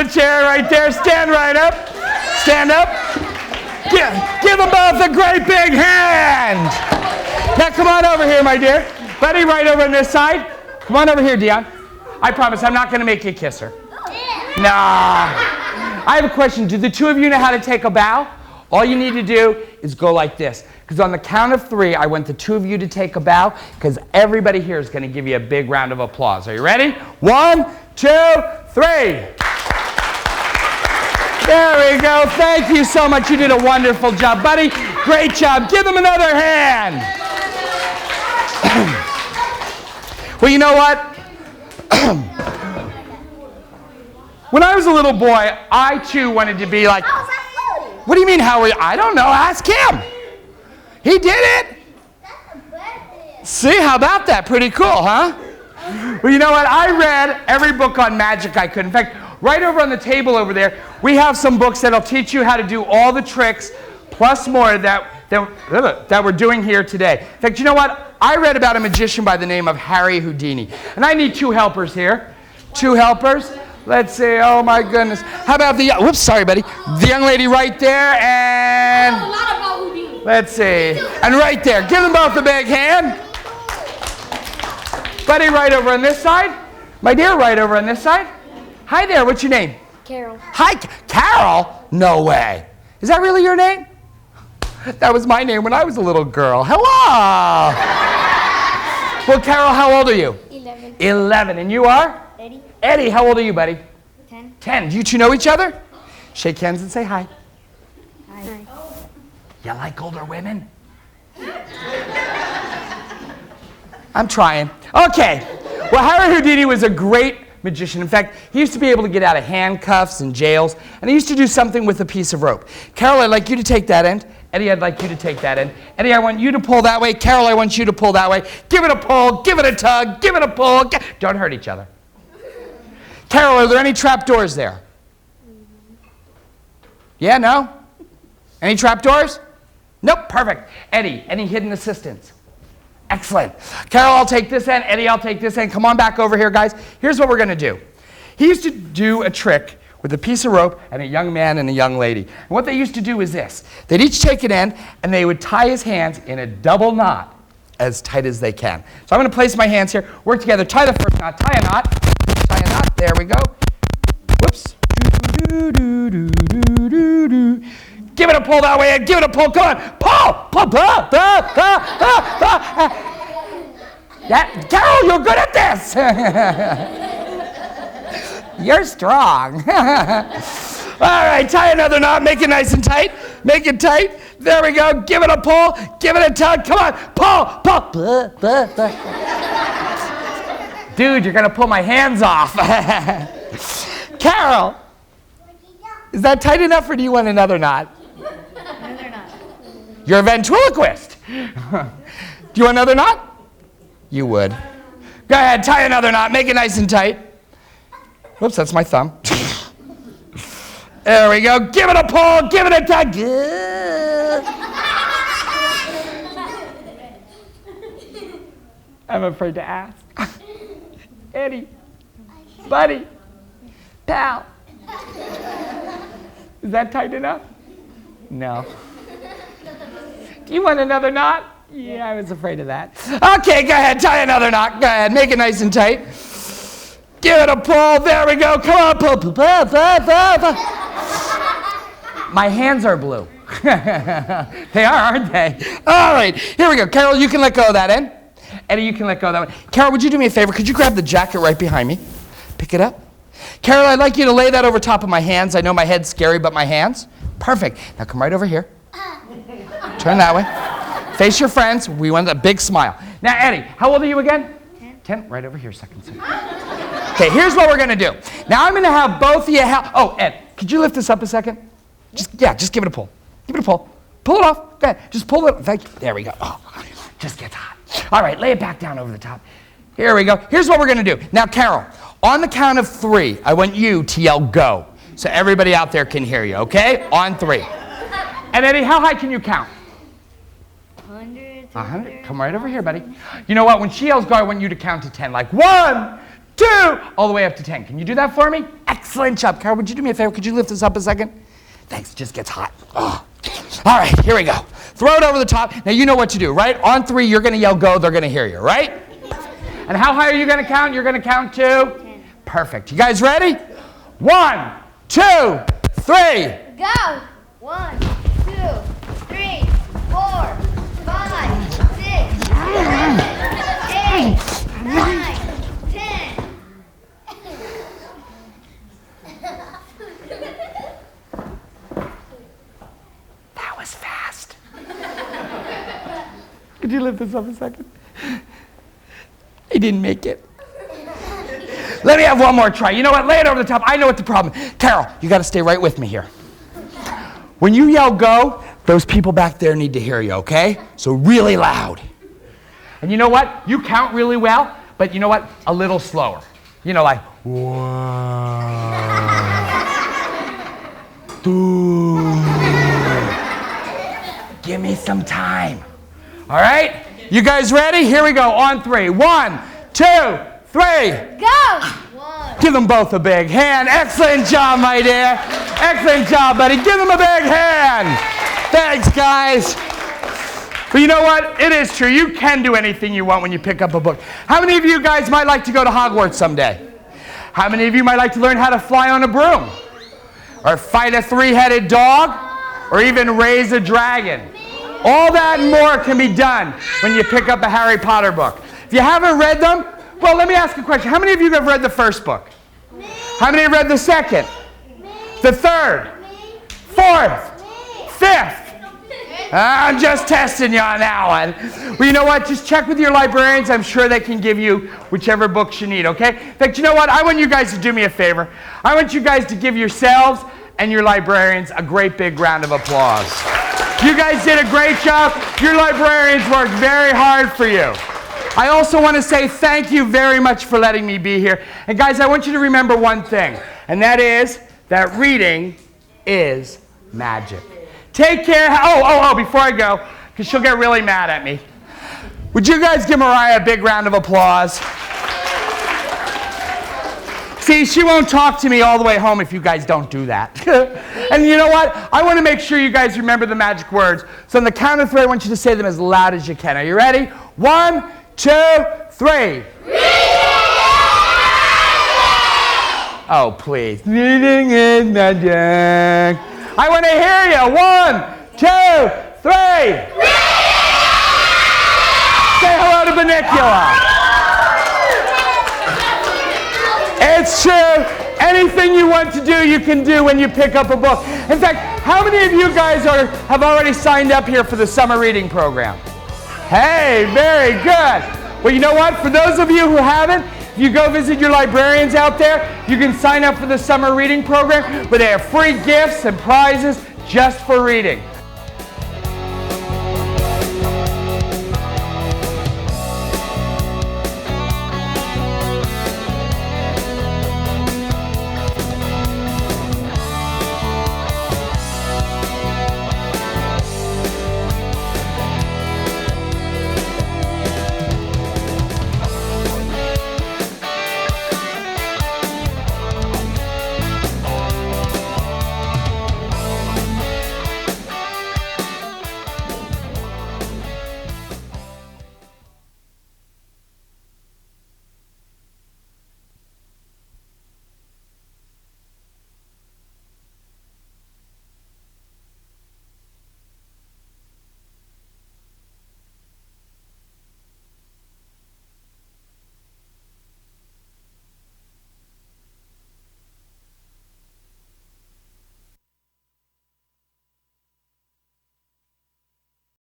that chair right there. Stand right up. Stand up. Give them both a great big hand. Now come on over here, my dear. Buddy, right over on this side. Come on over here, Dion. I promise I'm not going to make you kiss her. Nah. I have a question. Do the two of you know how to take a bow? All you need to do is go like this. Because on the count of 3, I want the two of you to take a bow, because everybody here is going to give you a big round of applause. Are you ready? 1, 2, 3. There we go. Thank you so much. You did a wonderful job, buddy. Great job. Give them another hand. Well, you know what? When I was a little boy, I too wanted to be like... What do you mean, Howard? I don't know. Ask him. He did it. See, how about that? Pretty cool, huh? Well, you know what? I read every book on magic I could. In fact, right over on the table over there, we have some books that'll teach you how to do all the tricks, plus more that we're doing here today. In fact, you know what? I read about a magician by the name of Harry Houdini. And I need 2 helpers here. 2 helpers. Let's see. Oh, my goodness. How about the... Whoops, sorry, buddy. The young lady right there and... I know a lot about Houdini. Let's see. And right there. Give them both a big hand. Buddy, right over on this side. My dear, right over on this side. Hi there. What's your name? Carol. Hi, Carol? No way. Is that really your name? That was my name when I was a little girl. Hello. Well, Carol, how old are you? 11. 11. And you are? Eddie. Eddie, how old are you, buddy? 10. 10. Do you two know each other? Shake hands and say hi. Hi. You like older women? I'm trying. Okay. Well, Harry Houdini was a great magician. In fact, he used to be able to get out of handcuffs and jails, and he used to do something with a piece of rope. Carol, I'd like you to take that end. Eddie, I'd like you to take that end. Eddie, I want you to pull that way. Carol, I want you to pull that way. Give it a pull, give it a tug, give it a pull. Don't hurt each other. Carol, are there any trap doors there? Yeah, no? Any trap doors? Nope, perfect. Eddie, any hidden assistants? Excellent. Carol, I'll take this end. Eddie, I'll take this end. Come on back over here, guys. Here's what we're going to do. He used to do a trick with a piece of rope and a young man and a young lady. And what they used to do is this. They'd each take an end, and they would tie his hands in a double knot as tight as they can. So I'm going to place my hands here. Work together. Tie the first knot. Tie a knot. Tie a knot. There we go. Whoops. Do, do, do, do, do, do. Give it a pull that way, and give it a pull. Come on. Pull! Pull! Carol, you're good at this. You're strong. All right, tie another knot. Make it nice and tight. Make it tight. There we go. Give it a pull. Give it a tug. Come on. Pull. Pull. Dude, you're going to pull my hands off. Carol, is that tight enough, or do you want another knot? Another knot. You're a ventriloquist. Do you want another knot? You would. Go ahead, tie another knot. Make it nice and tight. Whoops, that's my thumb. There we go. Give it a pull. Give it a tug. I'm afraid to ask. Eddie, buddy, pal. Is that tight enough? No. Do you want another knot? Yeah, I was afraid of that. Okay, go ahead. Tie another knot. Go ahead. Make it nice and tight. Give it a pull. There we go. Come on. Pull. My hands are blue. They are, aren't they? All right. Here we go. Carol, you can let go of that end. Eddie, you can let go of that one. Carol, would you do me a favor? Could you grab the jacket right behind me? Pick it up. Carol, I'd like you to lay that over top of my hands. I know my head's scary, but my hands? Perfect. Now come right over here. Turn that way. Face your friends. We want a big smile. Now, Eddie, how old are you again? 10. Right over here, second. Okay, here's what we're going to do. Now, I'm going to have both of you help. Oh, Ed, could you lift this up a second? Just give it a pull. Give it a pull. Pull it off. Go ahead. Just pull it. Thank you. There we go. Oh, just gets hot. All right, lay it back down over the top. Here we go. Here's what we're going to do. Now, Carol, on the count of 3, I want you to yell go, so everybody out there can hear you, okay? On 3. And Eddie, how high can you count? 100. 100. Come right over here, buddy. You know what? When she yells go, I want you to count to 10. Like 1, 2, all the way up to 10. Can you do that for me? Excellent job. Carol, would you do me a favor? Could you lift this up a second? Thanks, it just gets hot. Oh. All right, here we go. Throw it over the top. Now you know what to do, right? On 3, you're gonna yell go, they're gonna hear you, right? And how high are you gonna count? You're gonna count to? 10. Perfect. You guys ready? 1, 2, 3. Go! 1, 2, 3, 4, 5, 6, 7, 8, 9, 10. That was fast. Could you lift this up a second? I didn't make it. Let me have one more try. You know what? Lay it over the top. I know what the problem is. Carol, you got to stay right with me here. When you yell go, those people back there need to hear you, okay? So really loud. And you know what? You count really well, but you know what? A little slower. You know, like 1, 2. Give me some time. All right? You guys ready? Here we go. On 3. 1, 2, 3. Go! 1. Give them both a big hand. Excellent job, my dear. Excellent job, buddy. Give them a big hand. Thanks, guys. But you know what? It is true. You can do anything you want when you pick up a book. How many of you guys might like to go to Hogwarts someday? How many of you might like to learn how to fly on a broom? Or fight a 3-headed dog? Or even raise a dragon? All that and more can be done when you pick up a Harry Potter book. If you haven't read them, well, let me ask a question. How many of you have read the first book? Me. How many have read the second? Me. The third? Me. 4th? Me. 5th? I'm just testing you on that one. Well, you know what? Just check with your librarians. I'm sure they can give you whichever books you need, okay? In fact, you know what? I want you guys to do me a favor. I want you guys to give yourselves and your librarians a great big round of applause. You guys did a great job. Your librarians worked very hard for you. I also want to say thank you very much for letting me be here. And guys, I want you to remember one thing, and that is that reading is magic. Take care. Oh, before I go, because she'll get really mad at me. Would you guys give Mariah a big round of applause? See, she won't talk to me all the way home if you guys don't do that. And you know what? I want to make sure you guys remember the magic words. So on the count of 3, I want you to say them as loud as you can. Are you ready? 1, 2, 3. Oh, please. Reading is magic. I want to hear you. 1, 2, 3. Say hello to Benicula. It's true. Anything you want to do, you can do when you pick up a book. In fact, how many of you guys have already signed up here for the summer reading program? Hey, very good. Well, you know what? For those of you who haven't, if you go visit your librarians out there, you can sign up for the summer reading program where they have free gifts and prizes just for reading.